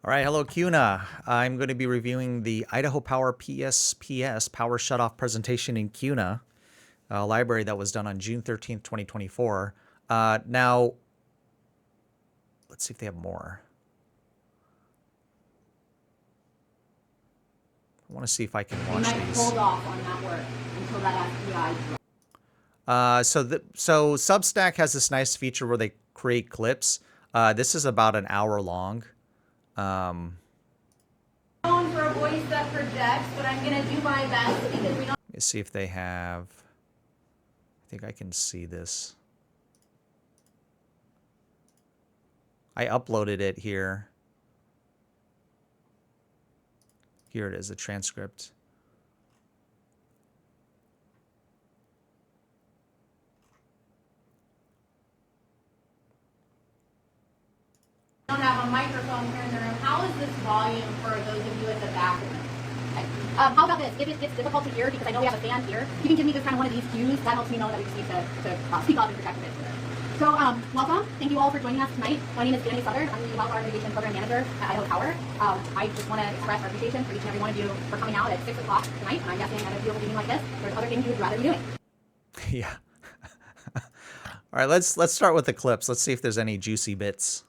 All right, hello CUNA. I'm going to be reviewing the Idaho Power PSPS Power Shutoff presentation in CUNA, a library that was done on June 13th, 2024. Now, let's see if they have more. I want to see if I can watch these. You might hold off on that work until that FBI drops. So Substack has this nice feature where they create clips. This is about an hour long. For a voice that projects, but I'm going to do my best because we don't. Let me see if they have. I think I can see this. I uploaded it here. Here it is, the transcript. Don't have a microphone here in the room. How is this volume for those of you at the back? Okay. How about this? If it gets difficult to hear, because I know we have a fan here, you can give me just kind of one of these cues. That helps me know that we just need to speak up and project a bit. So, welcome. Thank you all for joining us tonight. My name is Danny Sutter. I'm the Wildfire Mitigation Program Manager at Idaho Power. I just want to express our appreciation for each and every one of you for coming out at 6 o'clock tonight. And I'm guessing at a beautiful evening like this, there's other things you would rather be doing. Yeah. All right, let's start with the clips. Let's see if there's any juicy bits.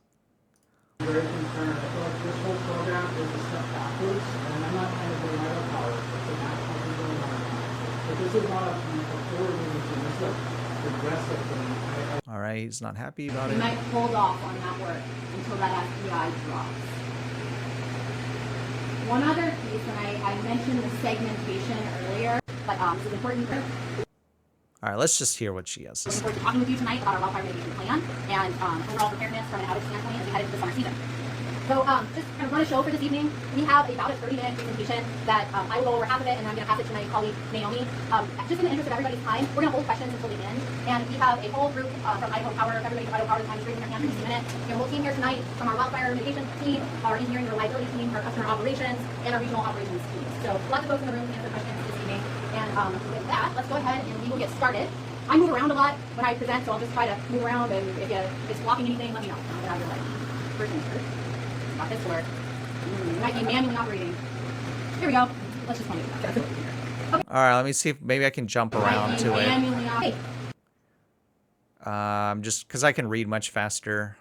Very concerned. I feel like this whole program is a step backwards, and I'm not trying to blame Idaho Power. It's a national thing going on. But this is not a forward movement, this is a progressive thing. All right, he's not happy about it. You might hold off on that work until that FBI drops. One other piece, and I mentioned the segmentation earlier, but this is important. All right, let's just hear what she has to Looking say. forward to talking with you tonight about our wildfire mitigation plan and overall preparedness from an outage standpoint as we head into the summer season. So just kind of run a show for this evening. We have about a 30-minute presentation that I will go over half of it, and I'm going to pass it to my colleague Naomi. Just in the interest of everybody's time, we're going to hold questions until the end. And we have a whole group from Idaho Power, everybody from Idaho Power is raising their hand for just a minute. We have a whole team here tonight from our wildfire mitigation team, our engineering and reliability team, our customer operations, and our regional operations team. So lots of folks in the room to answer questions this evening. And with that, let's go ahead and we will get started. I move around a lot when I present, so I'll just try to move around, and if it's blocking anything, let me know. I'll get out of your way. First things first. Got this to work. You might be manually operating. Here we go. Let's just want to get that. Okay. All right, let me see if maybe I can jump around to it. Manually operating. Just because I can read much faster.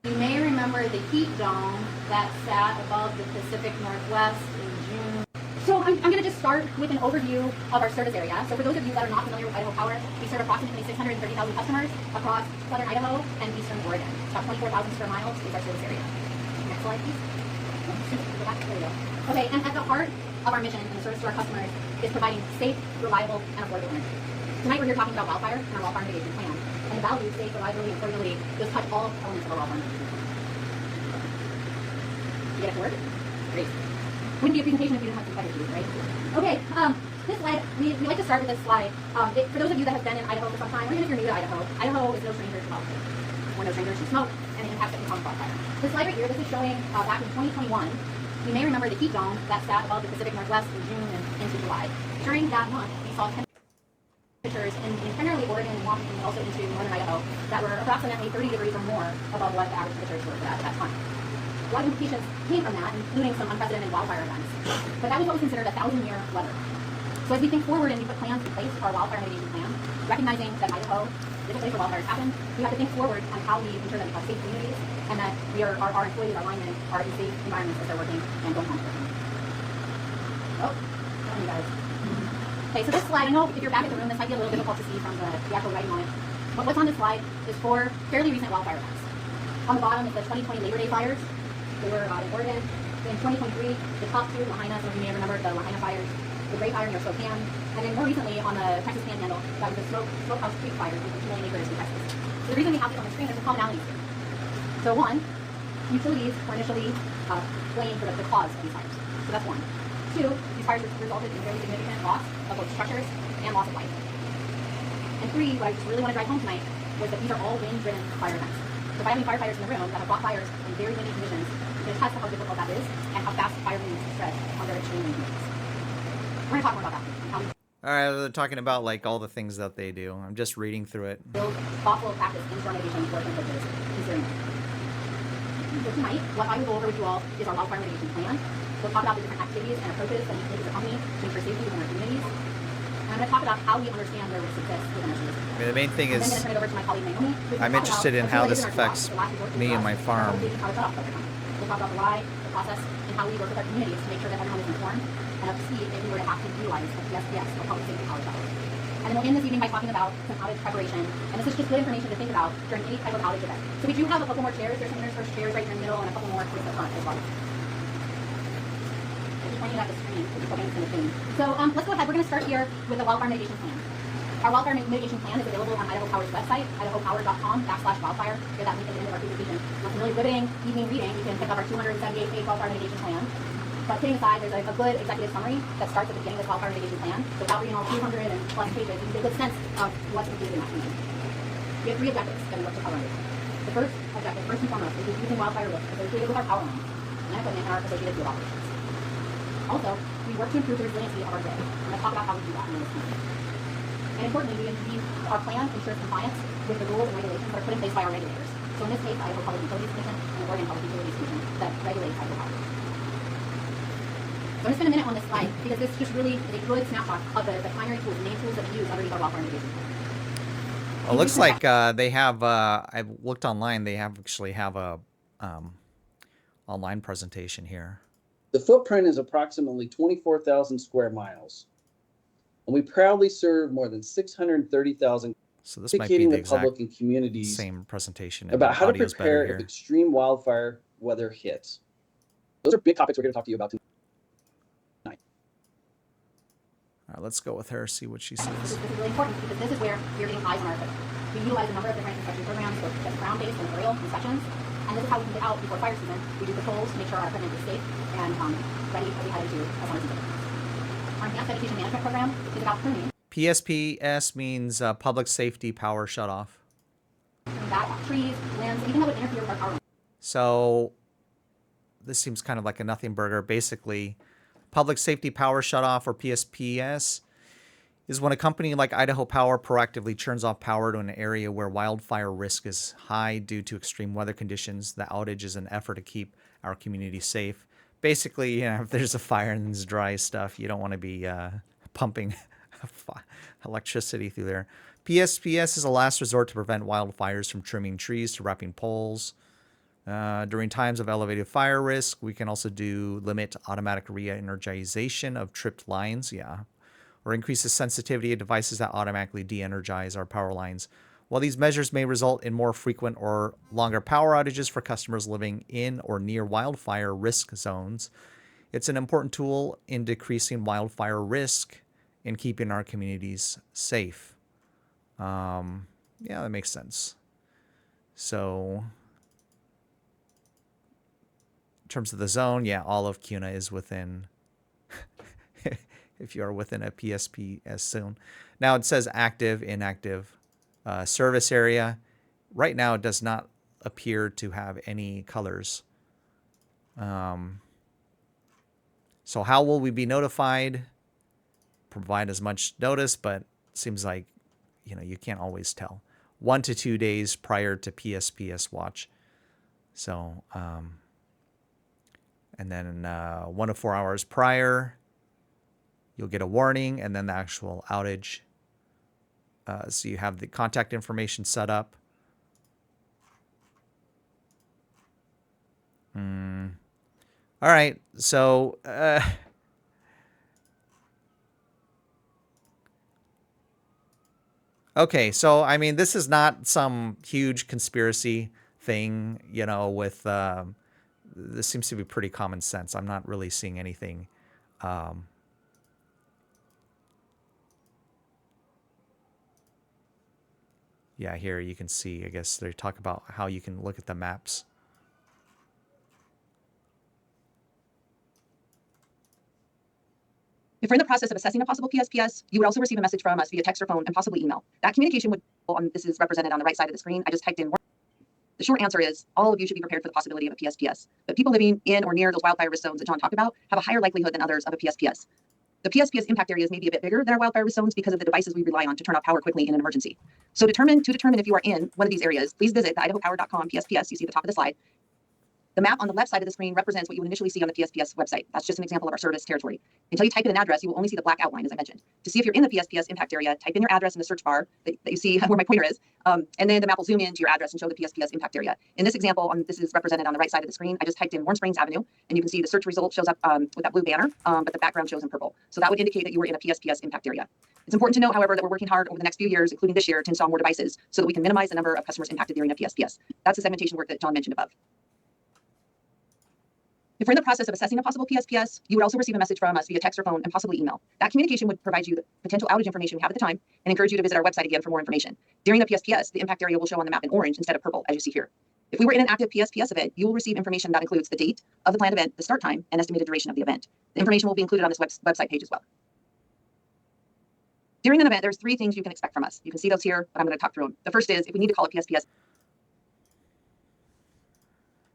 You may remember the heat dome that sat above the Pacific Northwest in June. So I'm going to just start with an overview of our service area. So for those of you that are not familiar with Idaho Power, we serve approximately 630,000 customers across southern Idaho and eastern Oregon. About 24,000 square miles is our service area. Next slide, please. Go back. There we go. Okay, and at the heart of our mission and the service to our customers is providing safe, reliable, and affordable energy. Tonight we're here talking about wildfire and our wildfire mitigation plan. And the values, safe, reliability, and affordability, those touch all elements of our wildfire mitigation plan. You get it to work? Great. Wouldn't be a presentation if you didn't have some better views, right? Okay, this slide, we like to start with this slide. For those of you that have been in Idaho for some time, or even if you're new to Idaho, Idaho is no stranger to wildfire. We're no strangers to smoke and the impacts that can cause wildfire. This slide right here, this is showing back in 2021, you may remember the heat dome that sat above the Pacific Northwest in June and into July. During that month, we saw temperatures in primarily Oregon and Washington, but also into northern Idaho, that were approximately 30 degrees or more above what the average temperatures were for that time. A lot of implications came from that, including some unprecedented wildfire events. But that was what was considered a 1,000-year weather. So as we think forward and we put plans in place for our wildfire mitigation plan, recognizing that Idaho is a place where wildfires happen, we have to think forward on how we ensure that we have safe communities and that our employees, our linemen, are in safe environments as they're working and going home to work. Oh, tell me guys. Okay, so this slide, I know if you're back at the room, this might be a little difficult to see from the actual writing on it. But what's on this slide is 4 fairly recent wildfire events. On the bottom is the 2020 Labor Day fires. They were in Oregon. In 2023, the top 2 Lahaina, some of you may have remembered the Lahaina fires, the Great Fire near Spokane, and then more recently on the Texas Panhandle, that was the Smokehouse Creek fire with 2 million acres in Texas. So the reason we have this on the screen is a commonality here. So 1, utilities were initially blamed for the cause of these fires. So that's 1. 2, these fires resulted in very significant loss of both structures and loss of life. And 3, what I just really want to drive home tonight was that these are all wind-driven fire events. So by having firefighters in the room that have fought fires in very windy conditions, you can test how difficult that is and how fast fire winds spread under extreme wind conditions. We're going to talk more about that. All right, they're talking about like all the things that they do. I'm just reading through it. build thoughtful practice into our mitigation work and approaches considering it. So tonight, what I will go over with you all is our wildfire mitigation plan. We'll talk about the different activities and approaches that we take as a company to ensure safety within our communities. And I'm going to talk about how we understand where risks exist within our service. I mean, the main thing I'm then is going to turn it over to my colleague Naomi. who's gonna I'm talk interested about in what's how related this in our affects job, the last resort me and for my us, farm. the power shutoff program. We'll talk about the why, the process, and how we work with our communities to make sure that everyone is informed and up to speed if we were to have to utilize a PSPS or public safety power shutoff. And then we'll end this evening by talking about some outage preparation. And this is just good information to think about during any type of outage event. So we do have a couple more chairs. There's some interest chairs right here in the middle and a couple more towards the front as well. I'm just pointing at the screen because it's going to thing. So let's go ahead. We're going to start here with the wildfire mitigation plan. Our wildfire mitigation plan is available on Idaho Power's website, idahopower.com/wildfire. Here that link at the end of our presentation. With some really riveting evening reading, you can pick up our 278-page wildfire mitigation plan. But kidding aside, there's a good executive summary that starts at the beginning of this wildfire mitigation plan. So without reading all 200 and plus pages, you can get a good sense of what's included in that plan. We have 3 objectives that we look to cover under. The first objective, first and foremost, is reducing wildfire risk associated with our power lines and equipment and our associated field operations. Also, we work to improve the resiliency of our grid. I'm going to talk about how we do that in this plan. And importantly, our plan ensures compliance with the rules and regulations that are put in place by our regulators. So in this case, Idaho Public Utilities Commission and the Oregon Public Utilities Commission that regulates Idaho Power. So I'm going to spend a minute on this slide because this just really is a good snapshot of the primary tools, the main tools that we use underneath our wildfire mitigation plan. Well, it looks like they have. I've looked online. They actually have a online presentation here. The footprint is approximately 24,000 square miles, and we proudly serve more than 630,000, So this might be educating the the public exact and communities same presentation. and about the how to audio's better prepare here. if extreme wildfire weather hits. Those are big topics we're going to talk to you about tonight. All right, let's go with her. See what she This says. is really important because this is where we're getting eyes on our equipment. We utilize a number of different inspection programs, both ground-based and aerial inspections, and this is how we can get out before fire season. We do patrols to make sure our equipment is safe and ready as we head into a summer season. Our enhanced vegetation management program is about pruning. PSPS means Public Safety Power Shutoff. That trees, limbs, anything that would interfere with our power lines. So this seems kind of like a nothing burger. Basically, Public Safety Power Shutoff, or PSPS, is when a company like Idaho Power proactively turns off power to an area where wildfire risk is high due to extreme weather conditions. The outage is an effort to keep our community safe. Basically, you know, if there's a fire and there's dry stuff, you don't want to be pumping electricity through there. PSPS is a last resort to prevent wildfires from trimming trees to wrapping poles. During times of elevated fire risk, we can also limit automatic re-energization of tripped lines, or increase the sensitivity of devices that automatically de-energize our power lines. While these measures may result in more frequent or longer power outages for customers living in or near wildfire risk zones, it's an important tool in decreasing wildfire risk and keeping our communities safe. Yeah, that makes sense. So, in terms of the zone, yeah, all of CUNA is within, if you are within a PSPS zone. Now it says active, inactive service area. Right now it does not appear to have any colors. So how will we be notified? Provide as much notice, but it seems like, you know, you can't always tell. 1 to 2 days prior to PSPS watch. So, and then 1 to 4 hours prior, you'll get a warning, and then the actual outage. So you have the contact information set up. All right, so okay, so I mean, this is not some huge conspiracy thing, you know, with this seems to be pretty common sense. I'm not really seeing anything yeah, here you can see, I guess they talk about how you can look at the maps. If we're in the process of assessing a possible PSPS, you would also receive a message from us via text or phone and possibly email. That communication would, this is represented on the right side of the screen. I just typed in. The short answer is all of you should be prepared for the possibility of a PSPS. But people living in or near those wildfire risk zones that John talked about have a higher likelihood than others of a PSPS. The PSPS impact areas may be a bit bigger than our wildfire risk zones because of the devices we rely on to turn off power quickly in an emergency. So to determine if you are in one of these areas, please visit the idahopower.com PSPS you see at the top of the slide. The map on the left side of the screen represents what you would initially see on the PSPS website. That's just an example of our service territory. Until you type in an address, you will only see the black outline, as I mentioned. To see if you're in the PSPS impact area, type in your address in the search bar that you see where my pointer is, and then the map will zoom into your address and show the PSPS impact area. In this example, this is represented on the right side of the screen. I just typed in Warm Springs Avenue, and you can see the search result shows up with that blue banner, but the background shows in purple. So that would indicate that you were in a PSPS impact area. It's important to note, however, that we're working hard over the next few years, including this year, to install more devices so that we can minimize the number of customers impacted during a PSPS. That's the segmentation work that John mentioned above. If we're in the process of assessing a possible PSPS, you would also receive a message from us via text or phone and possibly email. That communication would provide you the potential outage information we have at the time and encourage you to visit our website again for more information. During the PSPS, the impact area will show on the map in orange instead of purple, as you see here. If we were in an active PSPS event, you will receive information that includes the date of the planned event, the start time, and estimated duration of the event. The information will be included on this website page as well. During an event, there's 3 things you can expect from us. You can see those here, but I'm going to talk through them. The first is if we need to call a PSPS,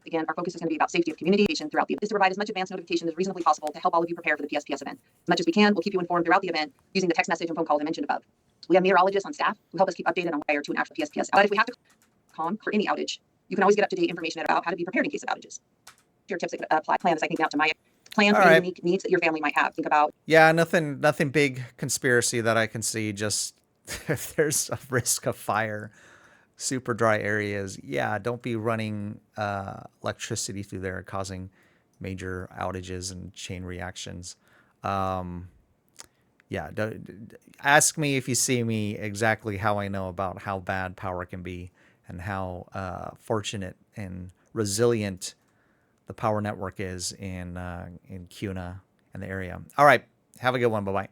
again, our focus is going to be about safety of communication throughout the event, is to provide as much advance notification as reasonably possible to help all of you prepare for the PSPS event. As much as we can, we'll keep you informed throughout the event using the text message and phone calls I mentioned above. We have meteorologists on staff who help us keep updated on prior to an actual PSPS. But if we have to call for any outage, you can always get up-to-date information about how to be prepared in case of outages. Your tips that apply plans, I think, out to my plan for All any right. unique needs that your family might have. Think about Yeah, nothing big conspiracy that I can see. Just if there's a risk of fire, super dry areas, yeah, don't be running electricity through there, causing major outages and chain reactions. Yeah, ask me if you see me exactly how I know about how bad power can be and how fortunate and resilient the power network is in CUNA and the area. All right, have a good one. Bye bye.